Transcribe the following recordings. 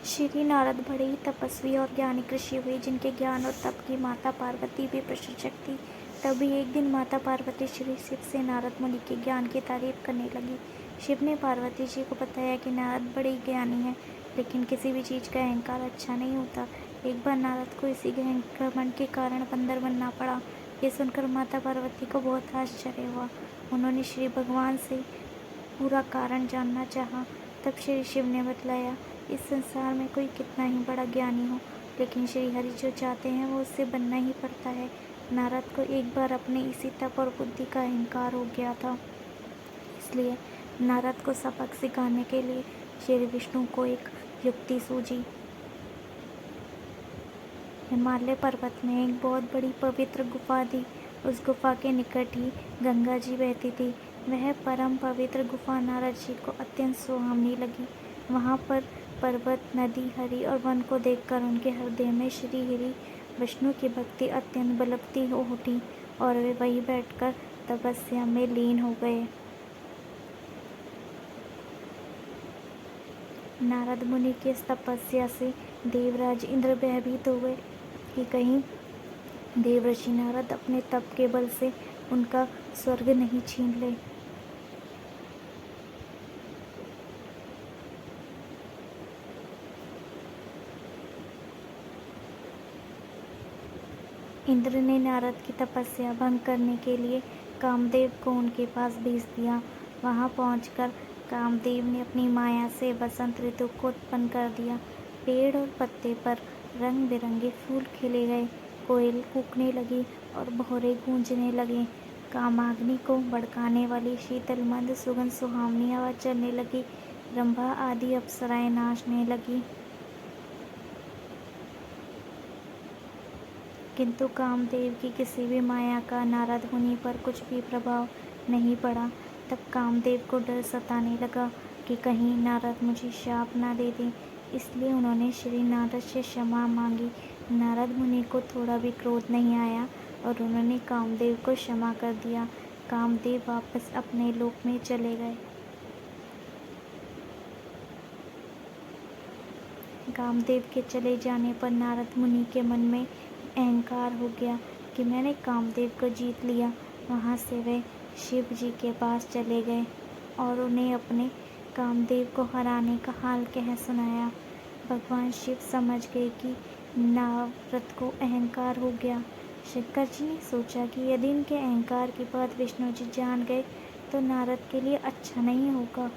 श्री नारद बड़े ही तपस्वी और ज्ञानी ऋषि हुए, जिनके ज्ञान और तप की माता पार्वती भी प्रशंसक थी। तभी एक दिन माता पार्वती श्री शिव से नारद मुनि के ज्ञान की तारीफ करने लगी। शिव ने पार्वती जी को बताया कि नारद बड़े ही ज्ञानी हैं, लेकिन किसी भी चीज़ का अहंकार अच्छा नहीं होता। एक बार नारद को इसी घमंड के कारण बंदर बनना पड़ा। ये सुनकर माता पार्वती को बहुत आश्चर्य हुआ। उन्होंने श्री भगवान से पूरा कारण जानना चाहा। तब श्री शिव ने बतलाया, इस संसार में कोई कितना ही बड़ा ज्ञानी हो, लेकिन श्री हरि जो चाहते हैं वो उससे बनना ही पड़ता है। नारद को एक बार अपने इसी तप और बुद्धि का अहंकार हो गया था, इसलिए नारद को सबक सिखाने के लिए श्री विष्णु को एक युक्ति सूझी। हिमालय पर्वत में एक बहुत बड़ी पवित्र गुफा थी। उस गुफा के निकट ही गंगा जी बहती थी। वह परम पवित्र गुफा नारद जी को अत्यंत सुहावनी लगी। वहाँ पर पर्वत, नदी, हरि और वन को देखकर उनके हृदय में श्री हरि विष्णु की भक्ति अत्यंत बलवती हो उठी और वे वहीं बैठकर तपस्या में लीन हो गए। नारद मुनि की इस तपस्या से देवराज इंद्र भयभीत हो गए कि कहीं देवर्षि नारद अपने तप के बल से उनका स्वर्ग नहीं छीन ले। इंद्र ने नारद की तपस्या भंग करने के लिए कामदेव को उनके पास भेज दिया। वहां पहुंचकर कामदेव ने अपनी माया से वसंत ऋतु को उत्पन्न कर दिया। पेड़ और पत्ते पर रंग बिरंगे फूल खिले गए, कोयल कूकने लगी और भौरे गूंजने लगे। कामाग्नि को भड़काने वाली शीतल मंद सुगंध सुहावनी आवाज चलने लगी। रंभा आदि अप्सराएं नाचने लगी, किंतु कामदेव की किसी भी माया का नारद मुनि पर कुछ भी प्रभाव नहीं पड़ा। तब कामदेव को डर सताने लगा कि कहीं नारद मुझे शाप ना दे दें, इसलिए उन्होंने श्री नारद से क्षमा मांगी। नारद मुनि को थोड़ा भी क्रोध नहीं आया और उन्होंने कामदेव को क्षमा कर दिया। कामदेव वापस अपने लोक में चले गए। कामदेव के चले जाने पर नारद मुनि के मन में अहंकार हो गया कि मैंने कामदेव को जीत लिया। वहाँ से वे शिव जी के पास चले गए और उन्हें अपने कामदेव को हराने का हाल कह सुनाया। भगवान शिव समझ गए कि नारद को अहंकार हो गया। शंकर जी ने सोचा कि यदि इनके अहंकार की बात विष्णु जी जान गए तो नारद के लिए अच्छा नहीं होगा।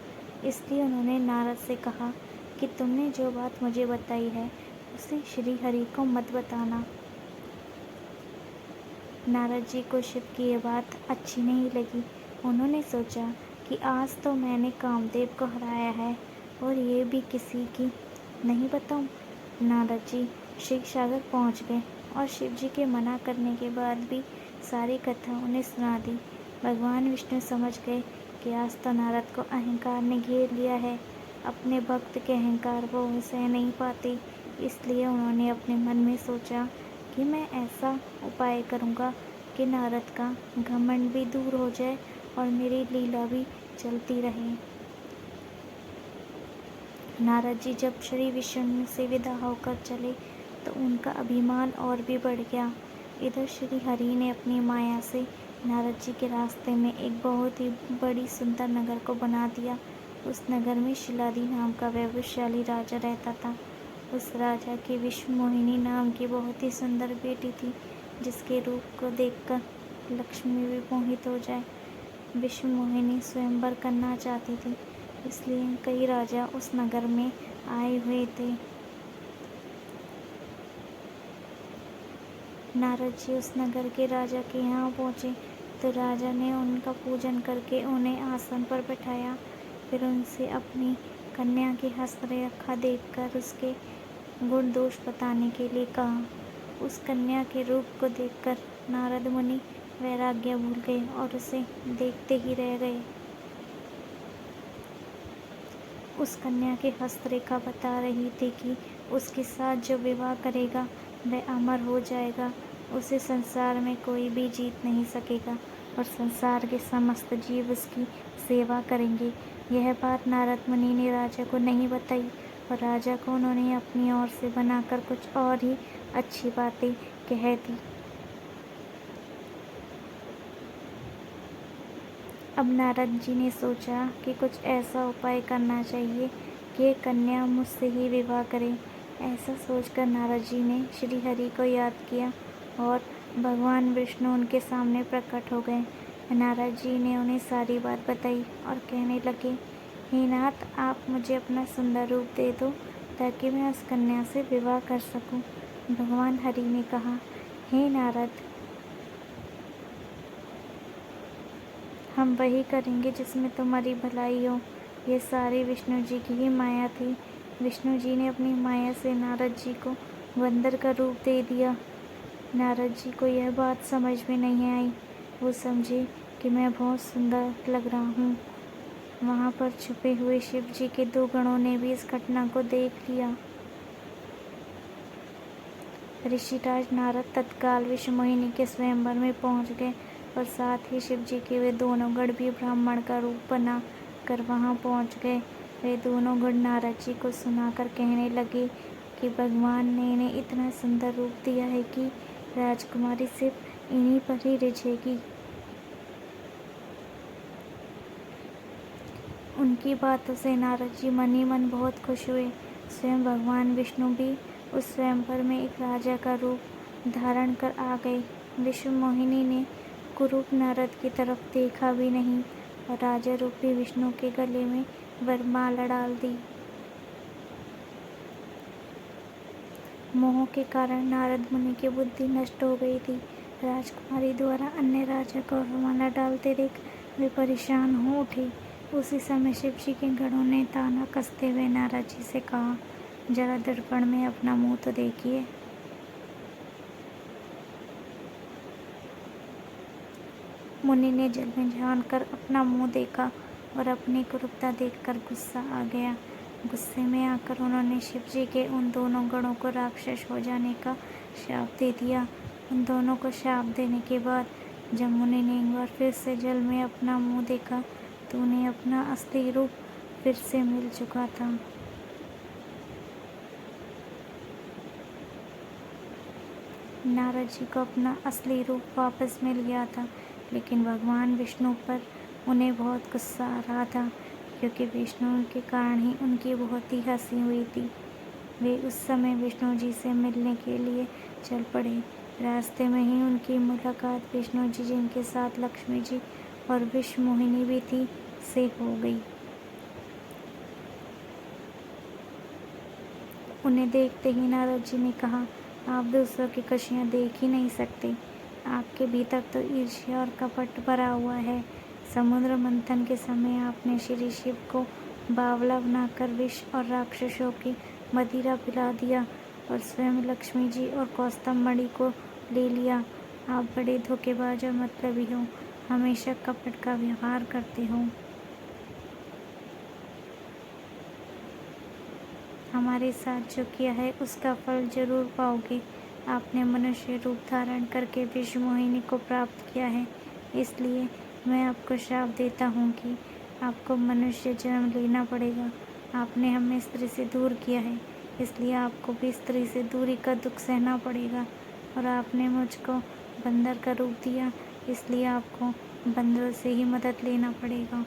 इसलिए उन्होंने नारद से कहा कि तुमने जो बात मुझे बताई है उसे श्री हरि को मत बताना। नारद जी को शिव की ये बात अच्छी नहीं लगी। उन्होंने सोचा कि आज तो मैंने कामदेव को हराया है और ये भी किसी की नहीं बताऊं। नारद जी शिव सागर पहुंच गए और शिव जी के मना करने के बाद भी सारी कथा उन्हें सुना दी। भगवान विष्णु समझ गए कि आज तो नारद को अहंकार ने घेर लिया है। अपने भक्त के अहंकार वो सह नहीं पाते, इसलिए उन्होंने अपने मन में सोचा कि मैं ऐसा उपाय करूँगा कि नारद का घमंड भी दूर हो जाए और मेरी लीला भी चलती रहे। नारद जी जब श्री विष्णु से विदा होकर चले तो उनका अभिमान और भी बढ़ गया। इधर श्री हरि ने अपनी माया से नारद जी के रास्ते में एक बहुत ही बड़ी सुंदर नगर को बना दिया। उस नगर में शिलादी नाम का वैभवशाली राजा रहता था। उस राजा की विश्व मोहिनी नाम की बहुत ही सुंदर बेटी थी, जिसके रूप को देखकर लक्ष्मी भी मोहित हो जाए। विश्व मोहिनी स्वयंवर करना चाहती थी, इसलिए कई राजा उस नगर में आए हुए थे। नारद जी उस नगर के राजा के यहाँ पहुँचे तो राजा ने उनका पूजन करके उन्हें आसन पर बैठाया। फिर उनसे अपनी कन्या की हस्तरेखा देखकर उसके गुण दोष बताने के लिए कहा। उस कन्या के रूप को देखकर नारद मुनि वैराग्य भूल गए और उसे देखते ही रह गए। उस कन्या की हस्तरेखा बता रही थी कि उसके साथ जो विवाह करेगा वह अमर हो जाएगा, उसे संसार में कोई भी जीत नहीं सकेगा और संसार के समस्त जीव उसकी सेवा करेंगे। यह बात नारद मुनि ने राजा को नहीं बताई। और राजा को उन्होंने अपनी ओर से बनाकर कुछ और ही अच्छी बातें कह दी। अब नारद जी ने सोचा कि कुछ ऐसा उपाय करना चाहिए कि कन्या मुझसे ही विवाह करे। ऐसा सोचकर नारद जी ने श्री हरि को याद किया और भगवान विष्णु उनके सामने प्रकट हो गए। नारद जी ने उन्हें सारी बात बताई और कहने लगे, हे नाथ, आप मुझे अपना सुंदर रूप दे दो ताकि मैं उस कन्या से विवाह कर सकूं। भगवान हरि ने कहा, हे नारद, हम वही करेंगे जिसमें तुम्हारी भलाई हो। ये सारी विष्णु जी की ही माया थी। विष्णु जी ने अपनी माया से नारद जी को बंदर का रूप दे दिया। नारद जी को यह बात समझ में नहीं आई। वो समझे कि मैं बहुत सुंदर लग रहा हूँ। वहाँ पर छुपे हुए शिव जी के 2 गणों ने भी इस घटना को देख लिया। ऋषिराज नारद तत्काल विश्व मोहिनी के स्वयंवर में पहुँच गए और साथ ही शिव जी के वे दोनों गण भी ब्राह्मण का रूप बना कर वहाँ पहुँच गए। वे दोनों गण नारद जी को सुनाकर कहने लगे कि भगवान ने इन्हें इतना सुंदर रूप दिया है कि राजकुमारी सिर्फ इन्हीं पर ही रिझेगी। उनकी बातों से नारद जी मन ही मन बहुत खुश हुए। स्वयं भगवान विष्णु भी उस स्वयंवर में एक राजा का रूप धारण कर आ गए। विश्व मोहिनी ने कुरूप नारद की तरफ देखा भी नहीं और राजा रूपी विष्णु के गले में वरमाला डाल दी। मोह के कारण नारद मुनि की बुद्धि नष्ट हो गई थी। राजकुमारी द्वारा अन्य राजा को वरमाला डालते देख वे परेशान हो उठे। उसी समय शिव जी के गणों ने ताना कसते हुए नारद जी से कहा, जरा दर्पण में अपना मुंह तो देखिए। मुनि ने जल में झांककर अपना मुंह देखा और अपनी कुरूपता देखकर गुस्सा आ गया। गुस्से में आकर उन्होंने शिव जी के उन दोनों गणों को राक्षस हो जाने का शाप दे दिया। उन दोनों को शाप देने के बाद जब मुनि ने एक बार फिर से जल में अपना मुंह देखा तो उन्हें अपना असली रूप फिर से मिल चुका था। नारद जी को अपना असली रूप वापस मिल गया था, लेकिन भगवान विष्णु पर उन्हें बहुत गुस्सा आ रहा था क्योंकि विष्णु के कारण ही उनकी बहुत ही हंसी हुई थी। वे उस समय विष्णु जी से मिलने के लिए चल पड़े। रास्ते में ही उनकी मुलाकात विष्णु जी, जिनके साथ लक्ष्मी जी और विश्व मोहिनी भी थी, से हो गई। उन्हें देखते ही नारद जी ने कहा, आप दूसरों की खुशियाँ देख ही नहीं सकते। आपके भीतर तो ईर्ष्या और कपट भरा हुआ है। समुद्र मंथन के समय आपने श्री शिव को बावला बनाकर विष और राक्षसों की मदिरा पिला दिया और स्वयं लक्ष्मी जी और कौस्तुभ मणि को ले लिया। आप बड़े धोखेबाज और मतलबी हो, हमेशा कपट का व्यवहार करते हो। हमारे साथ जो किया है उसका फल जरूर पाओगे। आपने मनुष्य रूप धारण करके विश्व मोहिनी को प्राप्त किया है, इसलिए मैं आपको श्राप देता हूँ कि आपको मनुष्य जन्म लेना पड़ेगा। आपने हमें स्त्री से दूर किया है, इसलिए आपको भी स्त्री से दूरी का दुख सहना पड़ेगा। और आपने मुझको बंदर का रूप दिया, इसलिए आपको बंदरों से ही मदद लेना पड़ेगा।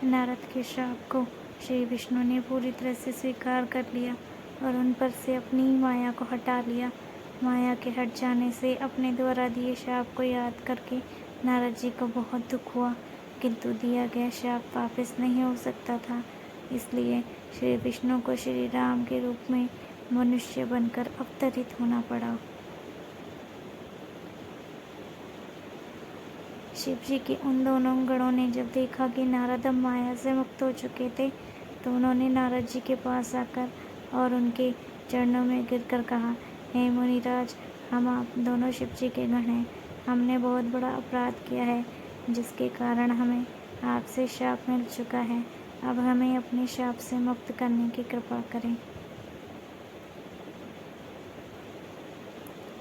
नारद के श्राप को श्री विष्णु ने पूरी तरह से स्वीकार कर लिया और उन पर से अपनी माया को हटा लिया। माया के हट जाने से अपने द्वारा दिए श्राप को याद करके नारद जी को बहुत दुख हुआ, किंतु दिया गया श्राप वापस नहीं हो सकता था। इसलिए श्री विष्णु को श्री राम के रूप में मनुष्य बनकर अवतरित होना पड़ा। शिव जी के उन दोनों गणों ने जब देखा कि नारद अब माया से मुक्त हो चुके थे, तो उन्होंने नारद जी के पास आकर और उनके चरणों में गिरकर कहा, हे मुनिराज, हम आप दोनों शिव जी के गण हैं। हमने बहुत बड़ा अपराध किया है, जिसके कारण हमें आपसे शाप मिल चुका है। अब हमें अपने शाप से मुक्त करने की कृपा करें।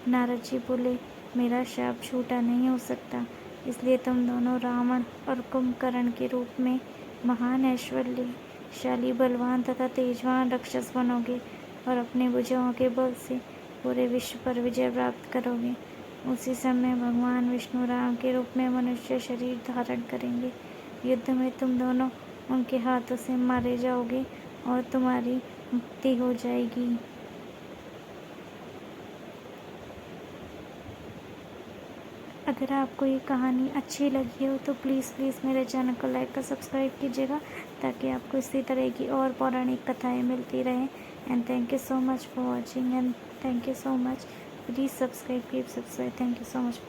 नारद जी बोले, मेरा शाप झूठा नहीं हो सकता, इसलिए तुम दोनों रावण और कुंभकर्ण के रूप में महान ऐश्वर्यशाली बलवान तथा तेजवान राक्षस बनोगे और अपने भुजाओं के बल से पूरे विश्व पर विजय प्राप्त करोगे। उसी समय भगवान विष्णु राम के रूप में मनुष्य शरीर धारण करेंगे। युद्ध में तुम दोनों उनके हाथों से मारे जाओगे और तुम्हारी मुक्ति हो जाएगी। अगर आपको ये कहानी अच्छी लगी हो तो प्लीज़ मेरे चैनल को लाइक और सब्सक्राइब कीजिएगा, ताकि आपको इसी तरह की और पौराणिक कथाएं मिलती रहें। And thank you so much for watching and thank you so much. Please subscribe, keep subscribe. Thank you so much.